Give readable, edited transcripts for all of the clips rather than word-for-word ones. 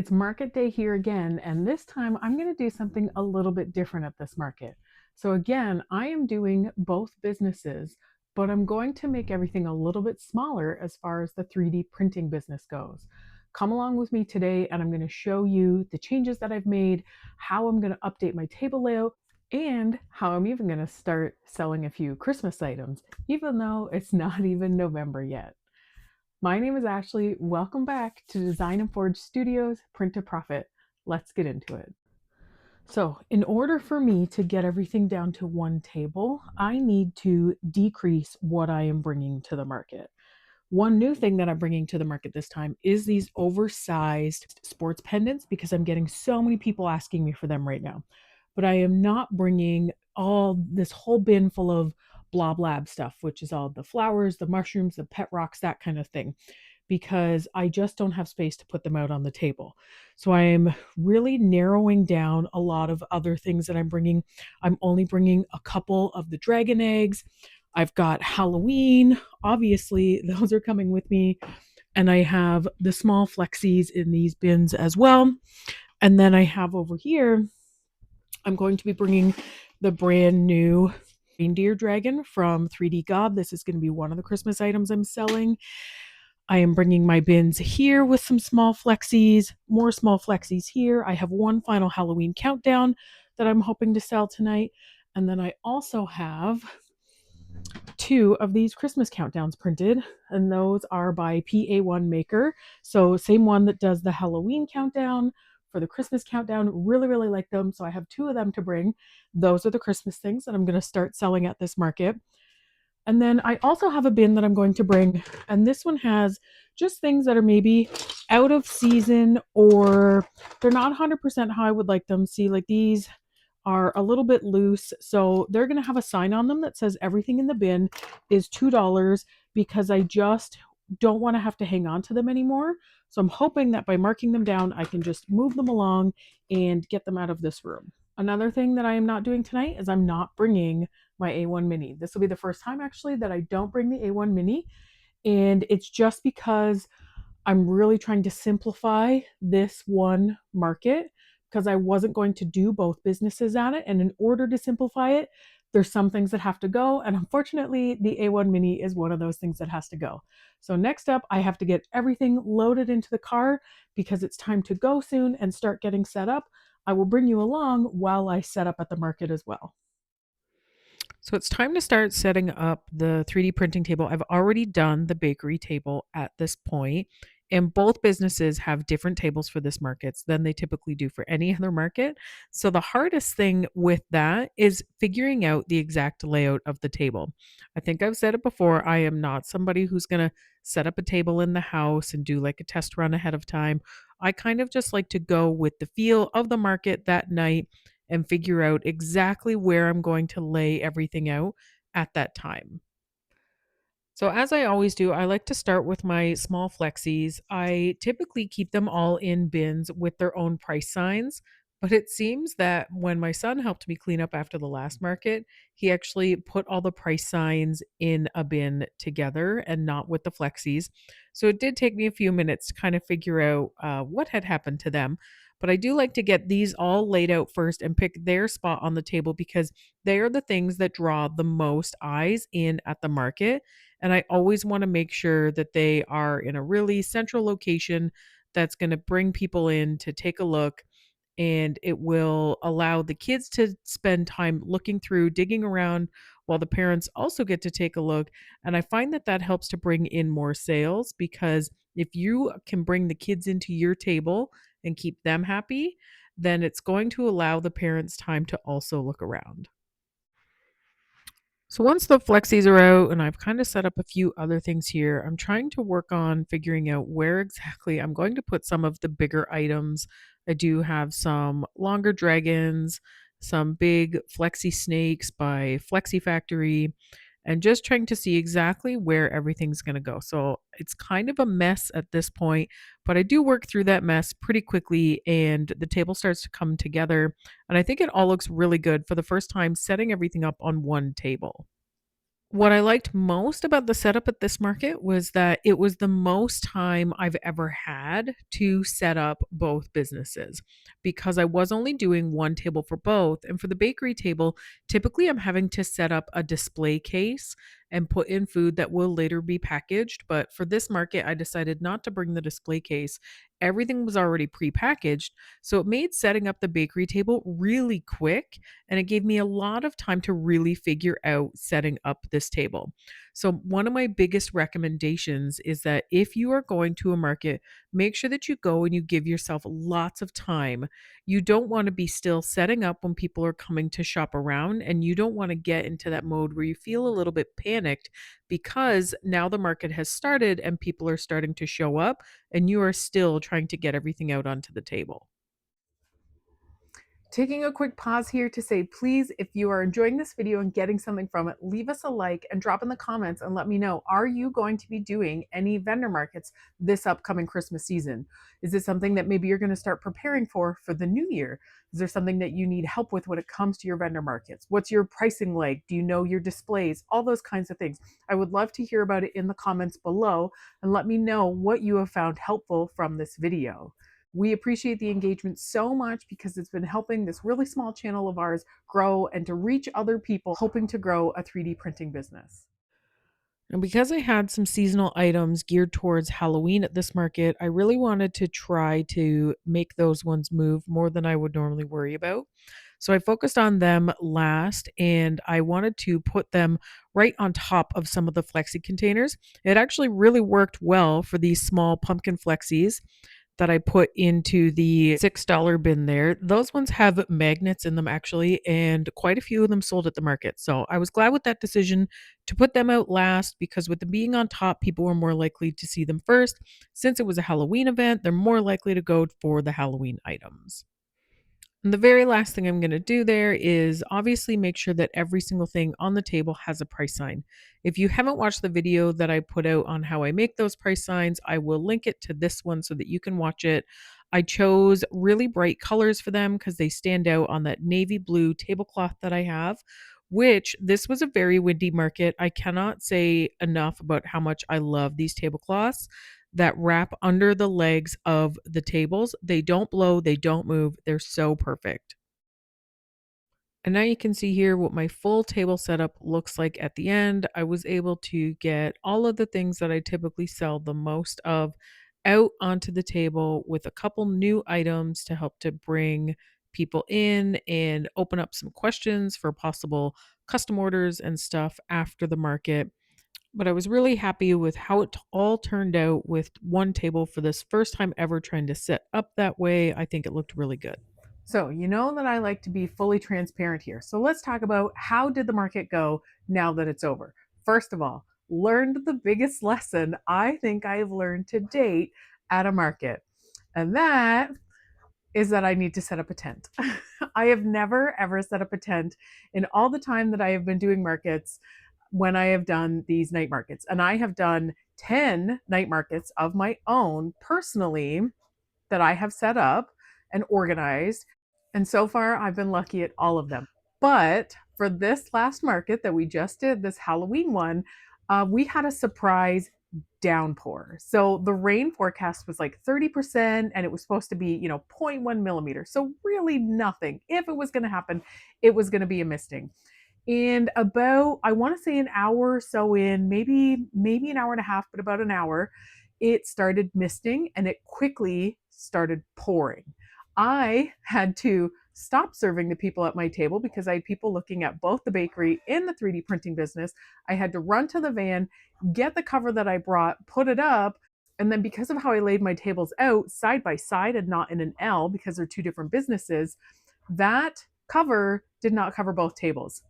It's market day here again, and this time I'm going to do something a little bit different at this market. So, again, I am doing both businesses, but I'm going to make everything a little bit smaller as far as the 3D printing business goes. Come along with me today, and I'm going to show you the changes that I've made, how I'm going to update my table layout, and how I'm even going to start selling a few Christmas items, even though it's not even November yet. My name is Ashley. Welcome back to Design and Forge Studios Print to Profit. Let's get into it. So, in order for me to get everything down to one table, I need to decrease what I am bringing to the market. One new thing that I'm bringing to the market this time is these oversized sports pendants because I'm getting so many people asking me for them right now. But I am not bringing all this whole bin full of blah blah stuff, which is all the flowers, the mushrooms, the pet rocks, that kind of thing, because I just don't have space to put them out on the table. So I am really narrowing down a lot of other things that I'm bringing. I'm only bringing a couple of the dragon eggs. I've got Halloween, obviously, those are coming with me. And I have the small flexies in these bins as well. And then I have over here, I'm going to be bringing the brand new reindeer dragon from 3D God. This is going to be one of the Christmas items I'm selling. I am bringing my bins here with some small flexies, more small flexies here. I have one final Halloween countdown that I'm hoping to sell tonight. And then I also have two of these Christmas countdowns printed, and those are by PA1 Maker. So, same one that does the Halloween countdown for the Christmas countdown. Really, really like them. So, I have two of them to bring. Those are the Christmas things that I'm going to start selling at this market. And then I also have a bin that I'm going to bring, and this one has just things that are maybe out of season or they're not 100% how I would like them. See, like these are a little bit loose, so they're going to have a sign on them that says everything in the bin is $2 because I just don't want to have to hang on to them anymore. So I'm hoping that by marking them down, I can just move them along and get them out of this room. Another thing that I am not doing tonight is I'm not bringing my A1 Mini. This will be the first time actually that I don't bring the A1 Mini, and it's just because I'm really trying to simplify this one market because I wasn't going to do both businesses at it. And in order to simplify it, there's some things that have to go. And unfortunately, the A1 Mini is one of those things that has to go. So next up, I have to get everything loaded into the car because it's time to go soon and start getting set up. I will bring you along while I set up at the market as well. So it's time to start setting up the 3D printing table. I've already done the bakery table at this point, and both businesses have different tables for this markets than they typically do for any other market. So the hardest thing with that is figuring out the exact layout of the table. I think I've said it before, I am not somebody who's going to set up a table in the house and do like a test run ahead of time. I kind of just like to go with the feel of the market that night and figure out exactly where I'm going to lay everything out at that time. So, as I always do, I like to start with my small flexies. I typically keep them all in bins with their own price signs. But it seems that when my son helped me clean up after the last market, he actually put all the price signs in a bin together and not with the flexies. So it did take me a few minutes to kind of figure out what had happened to them. But I do like to get these all laid out first and pick their spot on the table because they are the things that draw the most eyes in at the market, and I always want to make sure that they are in a really central location that's going to bring people in to take a look. And it will allow the kids to spend time looking through, digging around, while the parents also get to take a look. And I find that that helps to bring in more sales because if you can bring the kids into your table and keep them happy, then it's going to allow the parents time to also look around. So once the flexies are out and I've kind of set up a few other things here, I'm trying to work on figuring out where exactly I'm going to put some of the bigger items. I do have some longer dragons, some big flexi snakes by Flexi Factory, and just trying to see exactly where everything's going to go. So it's kind of a mess at this point, but I do work through that mess pretty quickly and the table starts to come together. And I think it all looks really good for the first time setting everything up on one table. What I liked most about the setup at this market was that it was the most time I've ever had to set up both businesses because I was only doing one table for both. And for the bakery table, typically I'm having to set up a display case and put in food that will later be packaged. But for this market, I decided not to bring the display case. Everything was already pre-packaged, so it made setting up the bakery table really quick, and it gave me a lot of time to really figure out setting up this table. So, one of my biggest recommendations is that if you are going to a market, make sure that you go and you give yourself lots of time. You don't want to be still setting up when people are coming to shop around, and you don't want to get into that mode where you feel a little bit panicked because now the market has started and people are starting to show up, and you are still trying to get everything out onto the table. Taking a quick pause here to say, please, if you are enjoying this video and getting something from it, leave us a like and drop in the comments and let me know, are you going to be doing any vendor markets this upcoming Christmas season? Is this something that maybe you're going to start preparing for the new year? Is there something that you need help with when it comes to your vendor markets? What's your pricing like? Do you know your displays? All those kinds of things. I would love to hear about it in the comments below and let me know what you have found helpful from this video. We appreciate the engagement so much because it's been helping this really small channel of ours grow and to reach other people hoping to grow a 3D printing business. And because I had some seasonal items geared towards Halloween at this market, I really wanted to try to make those ones move more than I would normally worry about. So I focused on them last and I wanted to put them right on top of some of the flexi containers. It actually really worked well for these small pumpkin flexies that I put into the $6 bin there. Those ones have magnets in them actually, and quite a few of them sold at the market. So I was glad with that decision to put them out last because with them being on top, people were more likely to see them first. Since it was a Halloween event, they're more likely to go for the Halloween items. And the very last thing I'm going to do there is obviously make sure that every single thing on the table has a price sign. If you haven't watched the video that I put out on how I make those price signs, I will link it to this one so that you can watch it. I chose really bright colors for them because they stand out on that navy blue tablecloth that I have, which this was a very windy market. I cannot say enough about how much I love these tablecloths that wrap under the legs of the tables. They don't blow, they don't move. They're so perfect. And now you can see here what my full table setup looks like at the end. I was able to get all of the things that I typically sell the most of out onto the table with a couple new items to help to bring people in and open up some questions for possible custom orders and stuff after the market. But I was really happy with how it all turned out with one table for this first time ever trying to set up that way. I think it looked really good. So, you know that I like to be fully transparent here. So, let's talk about how did the market go now that it's over. First of all, learned the biggest lesson I think I've learned to date at a market. And that is that I need to set up a tent. I have never ever set up a tent in all the time that I have been doing markets when I have done these night markets. And I have done 10 night markets of my own personally that I have set up and organized. And so far, I've been lucky at all of them. But for this last market that we just did, this Halloween one, we had a surprise downpour. So the rain forecast was like 30%, and it was supposed to be, you know, zero point 0.1 millimeters. So really nothing. If it was going to happen, it was going to be a misting. And about, I want to say an hour or so in, maybe an hour and a half, but about an hour, it started misting and it quickly started pouring. I had to stop serving the people at my table because I had people looking at both the bakery and the 3D printing business. I had to run to the van, get the cover that I brought, put it up, and then because of how I laid my tables out side by side and not in an L because they're two different businesses, that cover did not cover both tables.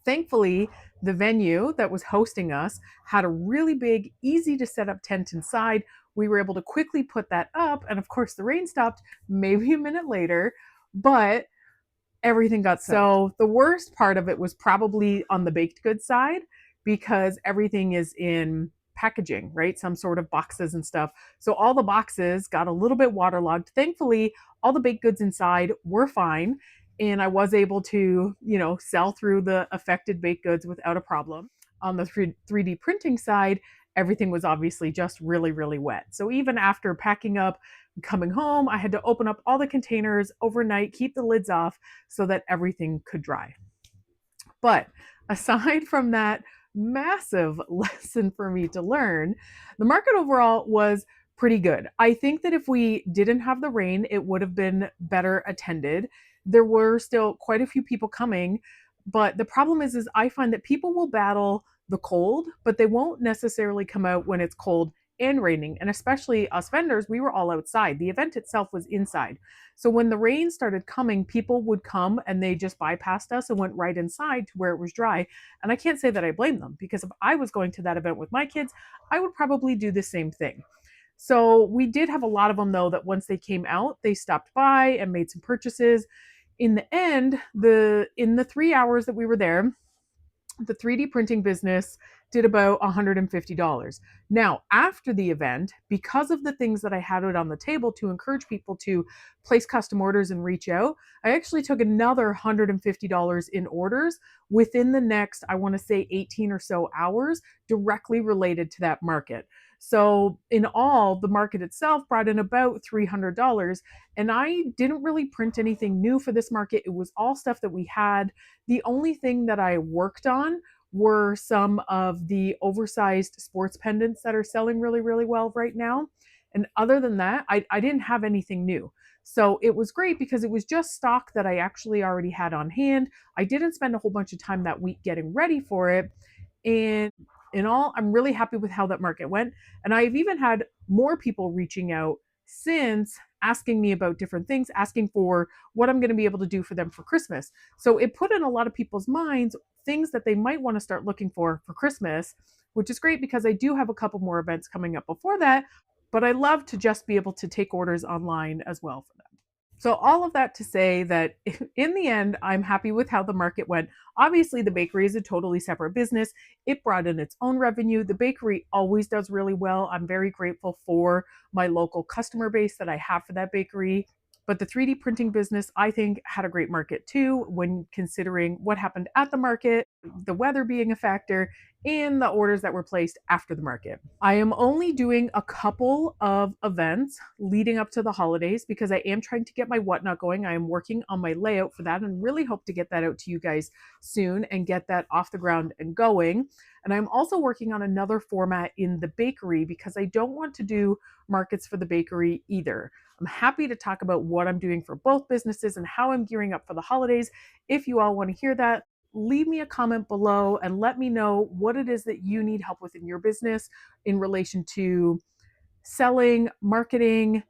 Thankfully, the venue that was hosting us had a really big, easy to set up tent inside. We were able to quickly put that up. And of course, the rain stopped maybe a minute later, but everything got set. So the worst part of it was probably on the baked goods side because everything is in packaging, right? Some sort of boxes and stuff. So all the boxes got a little bit waterlogged. Thankfully, all the baked goods inside were fine. And I was able to, you know, sell through the affected baked goods without a problem. on the 3D printing side, everything was obviously just really, really wet. So even after packing up, coming home, I had to open up all the containers overnight, keep the lids off so that everything could dry. But aside from that massive lesson for me to learn, the market overall was pretty good. I think that if we didn't have the rain, it would have been better attended. There were still quite a few people coming, but the problem is I find that people will battle the cold, but they won't necessarily come out when it's cold and raining. And especially us vendors, we were all outside. The event itself was inside. So when the rain started coming, people would come and they just bypassed us and went right inside to where it was dry. And I can't say that I blame them, because if I was going to that event with my kids, I would probably do the same thing. So we did have a lot of them though that once they came out, they stopped by and made some purchases. In the end, the in the 3 hours that we were there, the 3D printing business did about $150. Now, after the event, because of the things that I had out on the table to encourage people to place custom orders and reach out, I actually took another $150 in orders within the next, I want to say 18 or so hours, directly related to that market. So, in all, the market itself brought in about $300. And I didn't really print anything new for this market. It was all stuff that we had. The only thing that I worked on were some of the oversized sports pendants that are selling really, really well right now. And other than that, I didn't have anything new. So it was great because it was just stock that I actually already had on hand. I didn't spend a whole bunch of time that week getting ready for it. And in all, I'm really happy with how that market went. And I've even had more people reaching out since, asking me about different things, asking for what I'm going to be able to do for them for Christmas. So it put in a lot of people's minds things that they might want to start looking for Christmas, which is great because I do have a couple more events coming up before that. But I love to just be able to take orders online as well for them. So, all of that to say that in the end, I'm happy with how the market went. Obviously, the bakery is a totally separate business. It brought in its own revenue. The bakery always does really well. I'm very grateful for my local customer base that I have for that bakery. But the 3D printing business, I think, had a great market too, when considering what happened at the market, the weather being a factor, and the orders that were placed after the market. I am only doing a couple of events leading up to the holidays because I am trying to get my whatnot going. I am working on my layout for that and really hope to get that out to you guys soon and get that off the ground and going. And I'm also working on another format in the bakery because I don't want to do markets for the bakery either. I'm happy to talk about what I'm doing for both businesses and how I'm gearing up for the holidays. If you all want to hear that, leave me a comment below and let me know what it is that you need help with in your business in relation to selling, marketing,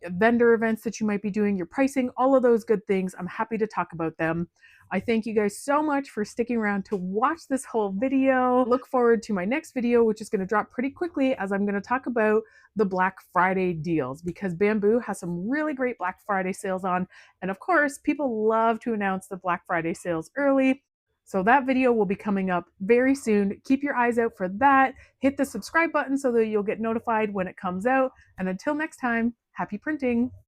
vendor events that you might be doing, your pricing, all of those good things. I'm happy to talk about them. I thank you guys so much for sticking around to watch this whole video. Look forward to my next video, which is going to drop pretty quickly, as I'm going to talk about the Black Friday deals, because Bamboo has some really great Black Friday sales on. And of course, people love to announce the Black Friday sales early. So that video will be coming up very soon. Keep your eyes out for that. Hit the subscribe button so that you'll get notified when it comes out. And until next time, happy printing.